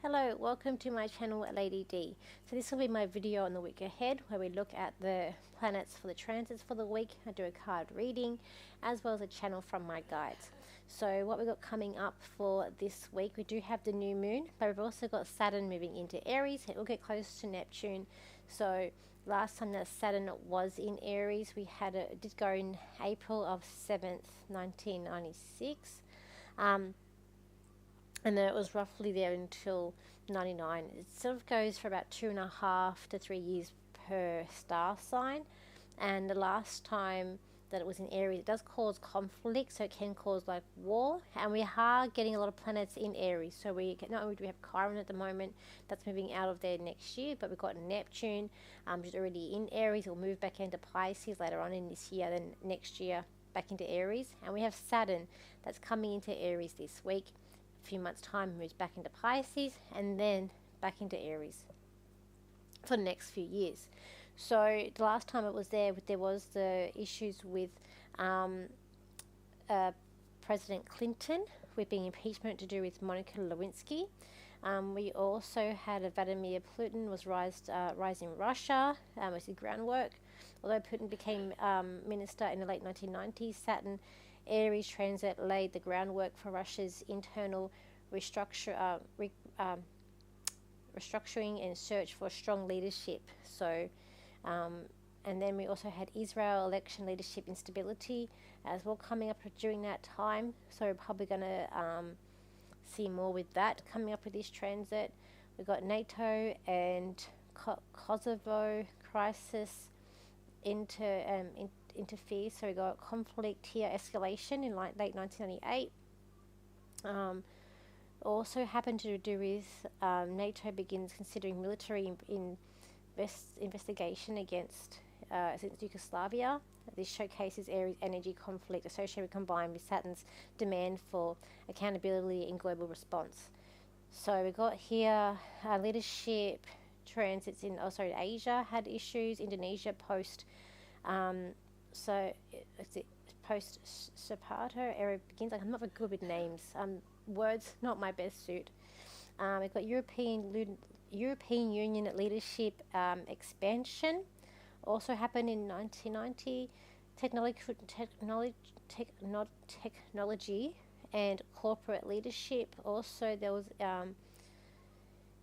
Hello, welcome to my channel Lady D. So this will be my video on the week ahead where we look at the planets for the transits for the week. I do a card reading as well as a channel from my guides. So what we've got coming up for this week, we do have the new moon, but we've also got Saturn moving into Aries. It will get close to Neptune. So last time that Saturn was in Aries, it did go in April of 7th, 1996. And then it was roughly there until 99. It sort of goes for about 2.5 to 3 years per star sign. And the last time that it was in Aries, it does cause conflict, so it can cause like war. And we are getting a lot of planets in Aries. So not only do we have Chiron at the moment, that's moving out of there next year, but we've got Neptune, which is already in Aries. It'll move back into Pisces later on in this year, then next year back into Aries. And we have Saturn that's coming into Aries this week. Few months time moves back into Pisces and then back into Aries for the next few years. So the last time it was there was the issues with President Clinton with being impeachment to do with Monica Lewinsky. We also had Vladimir Putin was rising Russia, was the groundwork. Although Putin became minister in the late 1990s, Saturn Aries transit laid the groundwork for Russia's internal restructuring and search for strong leadership. So, and then we also had Israel election leadership instability as well coming up during that time. So we're probably going to see more with that coming up with this transit. We've got NATO and Kosovo crisis interfere, so we got conflict here, escalation in late 1998. Also happened to do with NATO begins considering military investigation against Yugoslavia. This showcases Aries energy conflict associated combined with Saturn's demand for accountability and global response. So we got here leadership transits in Asia had issues. Indonesia post Suharto era begins. I'm not very good with names. Words not my best suit. We've got European Union leadership expansion. Also happened in 1990. Technology and corporate leadership. Also there was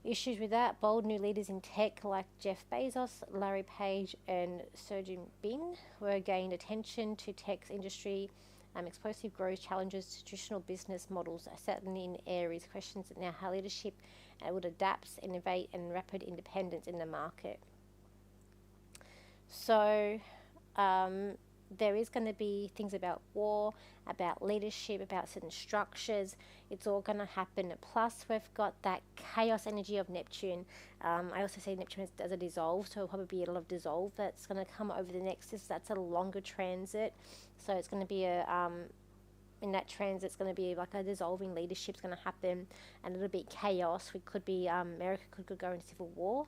issues with that. Bold new leaders in tech like Jeff Bezos, Larry Page and Sergey Brin were gained attention to tech's industry. Explosive growth challenges to traditional business models. Saturn in Aries questions now how leadership would adapt, innovate and rapid independence in the market. So there is going to be things about war, about leadership, about certain structures. It's all going to happen. Plus, we've got that chaos energy of Neptune. I also say Neptune does a dissolve, so it'll probably be a lot of dissolve that's going to come over the next. That's a longer transit, so it's going to be in that transit, it's going to be like a dissolving leadership's going to happen, and it'll be chaos. We could be America could go into civil war,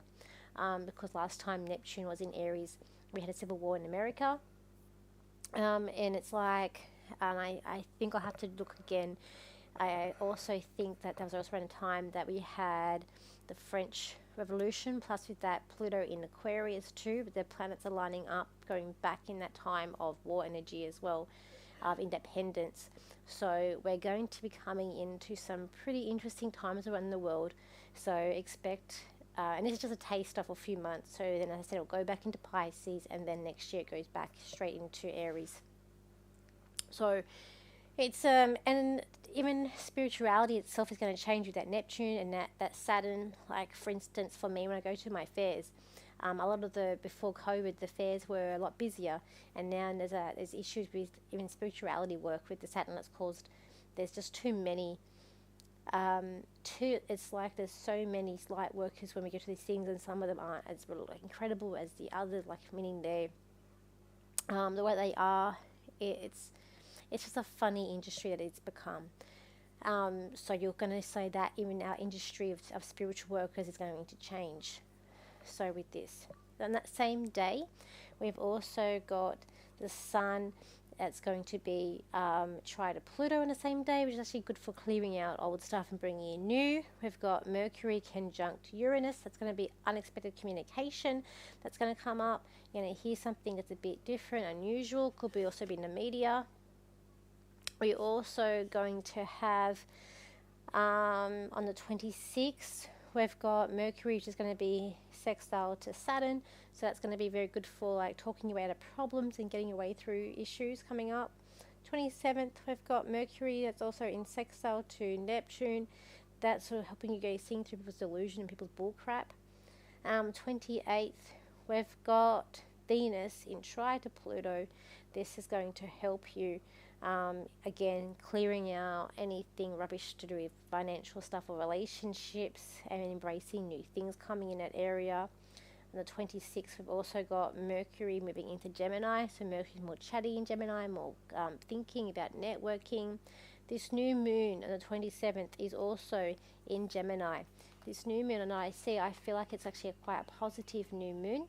because last time Neptune was in Aries, we had a civil war in America. And it's like, I think I'll have to look again. I also think that there was also around a time that we had the French Revolution, plus with that Pluto in Aquarius too, but the planets are lining up, going back in that time of war energy as well, of independence. So we're going to be coming into some pretty interesting times around the world. So expect, and this is just a taste of a few months. So then, as I said, it'll go back into Pisces, and then next year it goes back straight into Aries. So it's and even spirituality itself is going to change with that Neptune and that Saturn. Like for instance, for me, when I go to my fairs, a lot of before COVID, the fairs were a lot busier, and now there's issues with even spirituality work with the Saturn that's caused. There's just too many. It's like there's so many light workers when we go to these things, and some of them aren't as incredible as the others. Like meaning they, the way they are, it's just a funny industry that it's become. So you're going to say that even our industry of spiritual workers is going to change. So with this, on that same day, we've also got the Sun It's going to be try to Pluto on the same day, which is actually good for clearing out old stuff and bringing in new. We've got Mercury conjunct Uranus. That's going to be unexpected communication that's going to come up. You're going to hear something that's a bit different, unusual. Could be also be in the media. We're also going to have on the 26th, we've got Mercury, which is going to be sextile to Saturn. So that's going to be very good for like talking about problems and getting your way through issues coming up. 27th, we've got Mercury that's also in sextile to Neptune. That's sort of helping you guys seeing through people's delusion and people's bullcrap. 28th, we've got Venus in tri to Pluto. This is going to help you again, clearing out anything rubbish to do with financial stuff or relationships and embracing new things coming in that area. On the 26th, we've also got Mercury moving into Gemini. So Mercury's more chatty in Gemini, more thinking about networking. This new moon on the 27th is also in Gemini. This new moon, and I feel like it's actually quite a positive new moon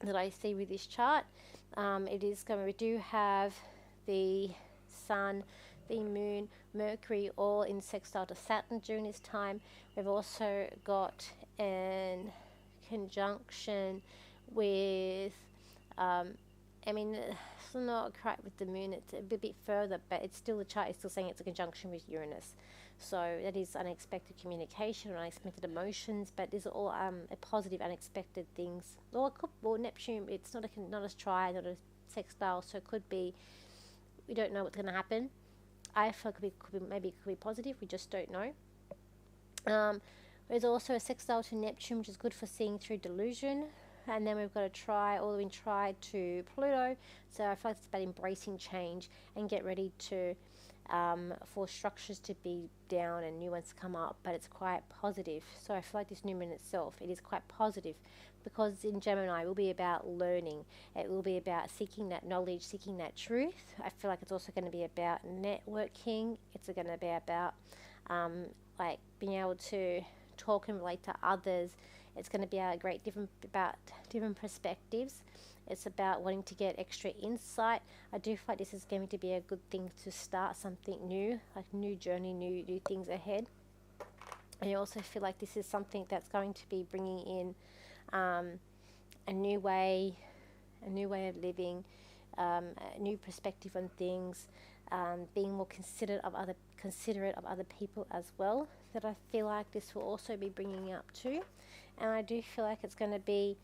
that I see with this chart. It is going. We do have the Sun, the Moon, Mercury, all in sextile to Saturn during this time. We've also got an conjunction with, it's not quite with the Moon, it's a bit further, but it's still, the chart is still saying it's a conjunction with Uranus. So that is unexpected communication or unexpected emotions, but these are all a positive, unexpected things. Or Neptune, it's not a tri, not a sextile, so it could be, we don't know what's going to happen. I feel it could be positive, we just don't know. There's also a sextile to Neptune, which is good for seeing through delusion. And then we've got a tri, all the way in tri to Pluto. So I feel like it's about embracing change and get ready to for structures to be down and new ones to come up, but it's quite positive. So I feel like this new moon itself, it is quite positive, because in Gemini it will be about learning, it will be about seeking that knowledge, seeking that truth. I feel like it's also going to be about networking. It's going to be about like being able to talk and relate to others. It's going to be about different perspectives. It's about wanting to get extra insight. I do feel like this is going to be a good thing to start something new, like new journey, new things ahead. And I also feel like this is something that's going to be bringing in a new way of living, a new perspective on things, being more considerate of other people as well. That I feel like this will also be bringing up too. And I do feel like it's going to be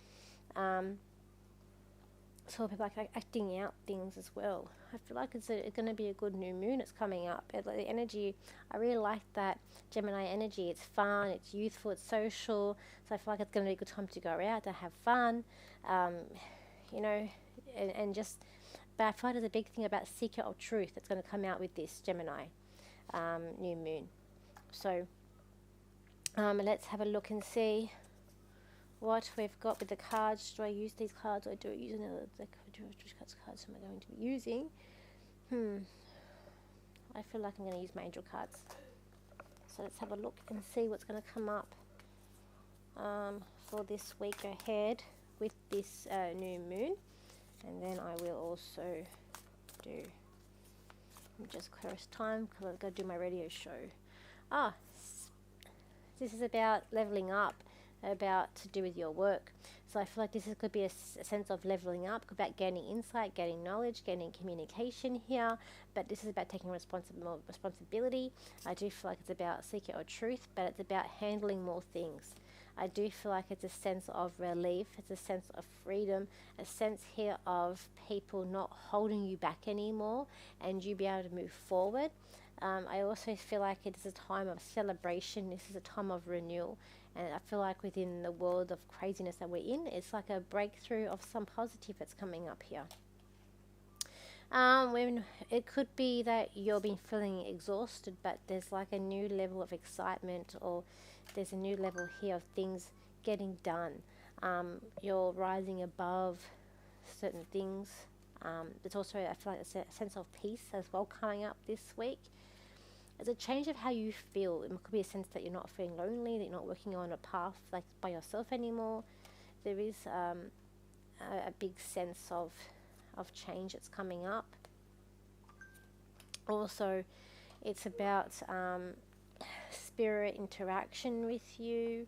sort of like acting out things as well. I feel like it's going to be a good new moon. It's coming up. The energy, I really like that Gemini energy. It's fun, it's youthful, it's social. So I feel like it's going to be a good time to go out, to have fun, and just. But I feel like there's a big thing about seeker of truth that's going to come out with this Gemini new moon. So let's have a look and see what we've got with the cards. Do I use these cards, or do I use another deck? Which cards am I going to be using? I feel like I'm going to use my angel cards. So let's have a look and see what's going to come up for this week ahead with this new moon. And then I will also do, just close time because I've got to do my radio show. This is about leveling up, about to do with your work. So I feel like this could be a sense of leveling up, about gaining insight, gaining knowledge, gaining communication here. But this is about taking responsibility. I do feel like it's about seeking of truth, but it's about handling more things. I do feel like it's a sense of relief, it's a sense of freedom, a sense here of people not holding you back anymore, and you be able to move forward. I also feel like it is a time of celebration. This is a time of renewal, and I feel like within the world of craziness that we're in, it's like a breakthrough of some positive that's coming up here. When it could be that you've been feeling exhausted, but there's like a new level of excitement, or there's a new level here of things getting done. You're rising above certain things. There's also, I feel like it's a sense of peace as well coming up this week. There's a change of how you feel. It could be a sense that you're not feeling lonely, that you're not working on a path like by yourself anymore. There is a big sense of of change that's coming up. Also, it's about spirit interaction with you,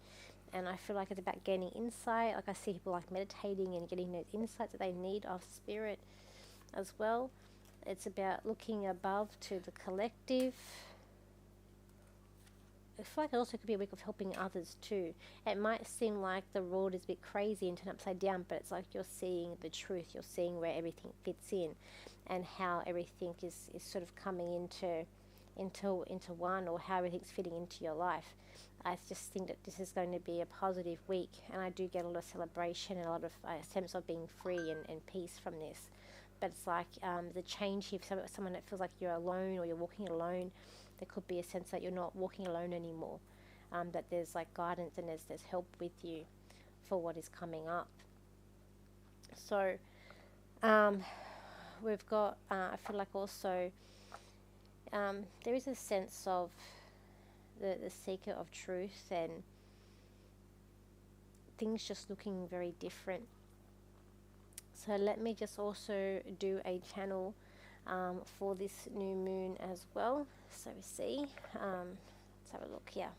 and I feel like it's about gaining insight. Like I see people like meditating and getting those insights that they need of spirit as well. It's about looking above to the collective. I feel like it also could be a week of helping others too. It might seem like the world is a bit crazy and turned upside down, but it's like you're seeing the truth. You're seeing where everything fits in, and how everything is sort of coming into one, or how everything's fitting into your life. I just think that this is going to be a positive week, and I do get a lot of celebration and a lot of sense of being free and peace from this. But it's like the change here, for someone that feels like you're alone or you're walking alone, there could be a sense that you're not walking alone anymore, that there's like guidance and there's help with you for what is coming up. So we've got, I feel like also there is a sense of the seeker of truth and things just looking very different. So let me just also do a channel for this new moon as well. So we see, let's have a look here.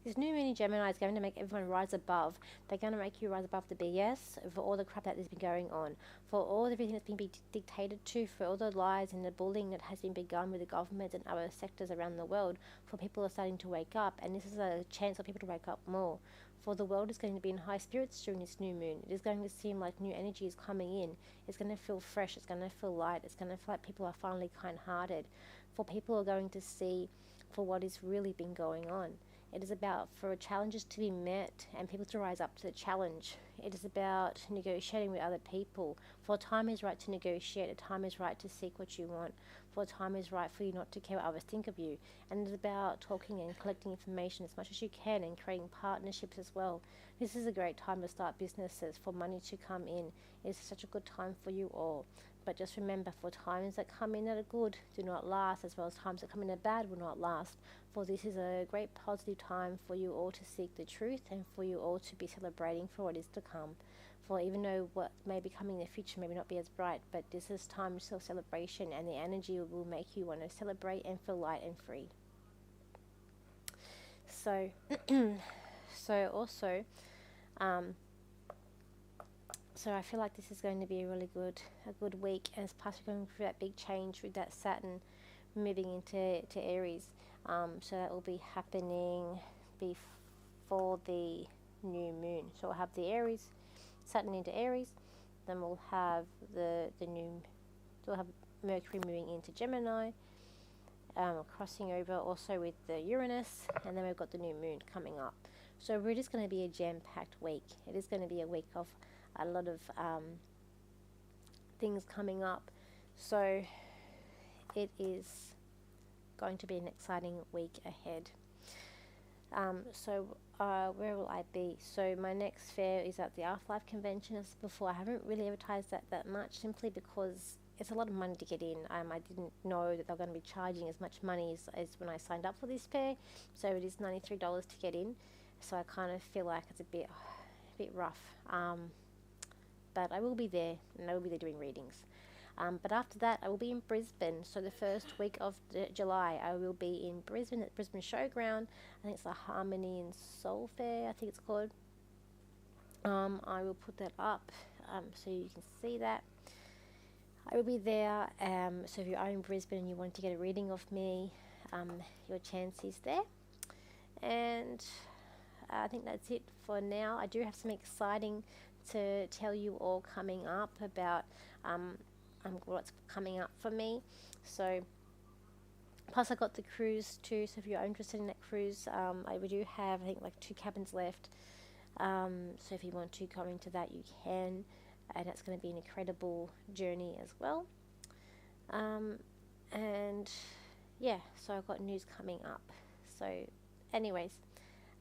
This new moon in Gemini is going to make everyone rise above. They're going to make you rise above the BS for all the crap that has been going on, for all everything that's been dictated to, for all the lies and the bullying that has been begun with the government and other sectors around the world. For people are starting to wake up, and this is a chance for people to wake up more. For the world is going to be in high spirits during this new moon. It is going to seem like new energy is coming in. It's going to feel fresh. It's going to feel light. It's going to feel like people are finally kind-hearted. For people are going to see for what has really been going on. It is about for challenges to be met and people to rise up to the challenge. It is about negotiating with other people. For a time is right to negotiate. A time is right to seek what you want. For a time is right for you not to care what others think of you. And it is about talking and collecting information as much as you can and creating partnerships as well. This is a great time to start businesses, for money to come in. It is such a good time for you all. But just remember, for times that come in that are good do not last, as well as times that come in that are bad will not last. For this is a great positive time for you all to seek the truth, and for you all to be celebrating for what is to come. For even though what may be coming in the future may not be as bright, but this is time of celebration, and the energy will make you want to celebrate and feel light and free. So, also, so I feel like this is going to be a good week, as plus we're going through that big change with that Saturn moving into Aries. So that will be happening before the new moon. So we'll have the Aries, Saturn into Aries, then we'll have we'll have Mercury moving into Gemini, crossing over also with the Uranus, and then we've got the new moon coming up. So we're just going to be a jam-packed week. It is going to be a week of a lot of things coming up. So it is going to be an exciting week ahead. Where will I be? So my next fair is at the Afterlife Convention. As before, I haven't really advertised that much, simply because it's a lot of money to get in. I didn't know that they're going to be charging as much money as when I signed up for this fair. So it is $93 to get in. So I kind of feel like it's a bit rough. But I will be there, and I will be there doing readings. But after that, I will be in Brisbane. So the first week of July, I will be in Brisbane at Brisbane Showground. I think it's the Harmony and Soul Fair, I think it's called. I will put that up so you can see that. I will be there. So if you are in Brisbane and you want to get a reading of me, your chance is there. And I think that's it for now. I do have some exciting to tell you all coming up about what's coming up for me. So plus I got the cruise too, so if you're interested in that cruise, we do have I think like 2 cabins left, so if you want to come into that you can, and that's going to be an incredible journey as well. And yeah, so I've got news coming up. So anyways,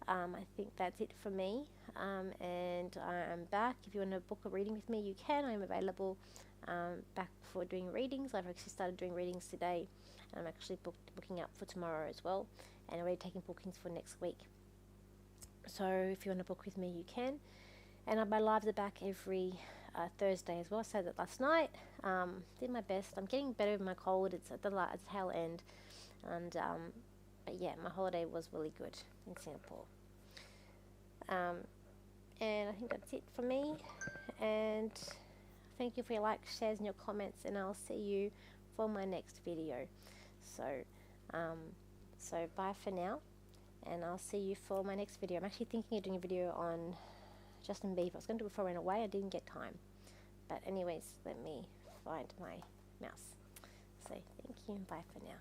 I think that's it for me, and I'm back. If you want to book a reading with me, you can. I'm available back for doing readings. I've actually started doing readings today, and I'm actually booking up for tomorrow as well, and already taking bookings for next week. So if you want to book with me, you can. And my lives are back every Thursday as well. So that last night, did my best. I'm getting better with my cold. It's at the tail end, and but yeah, my holiday was really good in Singapore. And I think that's it for me. And thank you for your likes, shares, and your comments. And I'll see you for my next video. So, so bye for now. And I'll see you for my next video. I'm actually thinking of doing a video on Justin Bieber. I was going to do it before I ran away. I didn't get time. But anyways, let me find my mouse. So thank you and bye for now.